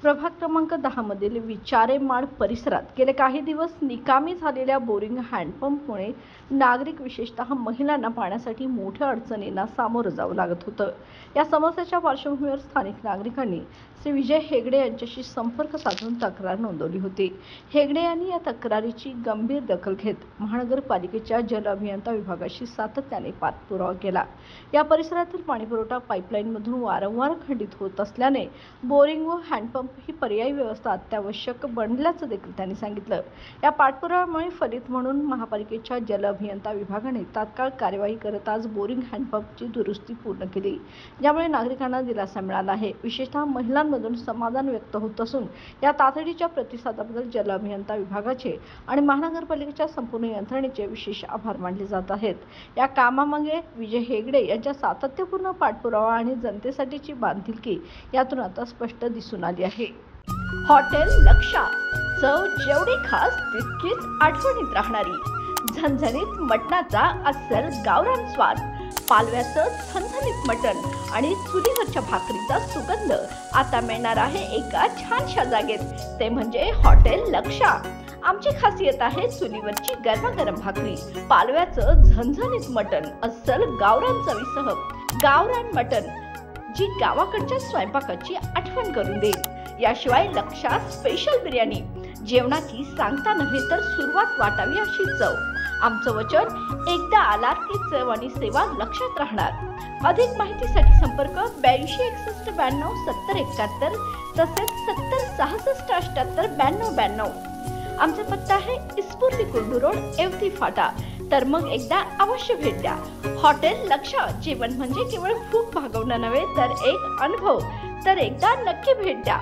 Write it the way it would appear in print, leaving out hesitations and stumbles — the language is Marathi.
प्रभाग क्रमांक 10 मधील विचारेमाळ परिसरात गेले काही दिवस निकामी झालेल्या बोरिंग हँडपंपमुळे नागरिक विशेषतः महिलांना पाण्यासाठी मोठ्या अडचणींना सामोरं जावं लागत होतं। या समस्येच्या पार्श्वभूमीवर स्थानिक नागरिकांनी श्री विजय हेगडे यांच्याशी संपर्क साधून तक्रार नोंदवली होती। हेगडे यांनी या तक्रारीची गंभीर दखल घेत महानगरपालिकेच्या जल अभियंता विभागाशी सातत्याने पाठपुरावा केला। या परिसरातील पाणीपुरवठा पाईपलाईनमधून वारंवार खंडित होत असल्याने बोरिंग व हँडपंप ही पर्यायी व्यवस्था अत्यावश्यक बनल्याचं देखील त्यांनी सांगितलं। या पाठपुराव्यामुळे फलित म्हणून महापालिकेच्या जल अभियंता विभागाने तात्काळ कार्यवाही करत आज बोरिंग हँडपंपची दुरुस्ती पूर्ण केली, ज्यामुळे नागरिकांना दिलासा मिळाला आहे। विशेषतः महिलांमधून समाधान व्यक्त होत असून या तातडीच्या प्रतिसादाबद्दल जल अभियंता विभागाचे आणि महानगरपालिकेच्या संपूर्ण यंत्रणेचे विशेष आभार मानले जात आहेत। या कामामागे विजय हेगडे यांच्या सातत्यपूर्ण पाठपुरावा आणि जनतेसाठीची बांधिलकी यातून आता स्पष्ट दिसून आली आहे। हॉटेल लक्षा, चव जेवढी खास तितकीच आठवणीत राहणारी। झणझणीत मटणाचा अस्सल गावरान स्वाद, पालव्याचं झणझणीत मटण आणि चुलीवरच्या भाकरीचा सुगंध आता मिळणार आहे एका छानशा जागेत, ते म्हणजे हॉटेल लक्षा। आमची खासियत आहे चुलीवरची गरमागरम भाकरी, पालव्याचं झणझणीत मटण, अस्सल गावरान चवीसह। गावरान मटण जी गावाकडच्या स्वयंपाकाची आठवण करून देईल। याशिवाय लक्षा स्पेशल बिर्याणी, जेवणाची सांगता नव्हे तर सुरुवात वाटावी अशी चव। आमचं वचन, एकदा आलात की चव आणि सेवा लक्षात राहणार। अधिक माहितीसाठी संपर्क 82 61 92 70 71 तसेच 70 66 78 92 92। आमचा पत्ता आहे इस्पुर्ली कुर्डू रोड, एवती फाटा। तर मग एकदा अवश्य भेट द्या। हॉटेल लक्षा, जेवण म्हणजे केवळ भूक भागवणं नव्हे तर एक अनुभव। तर एकदा नक्की भेट द्या।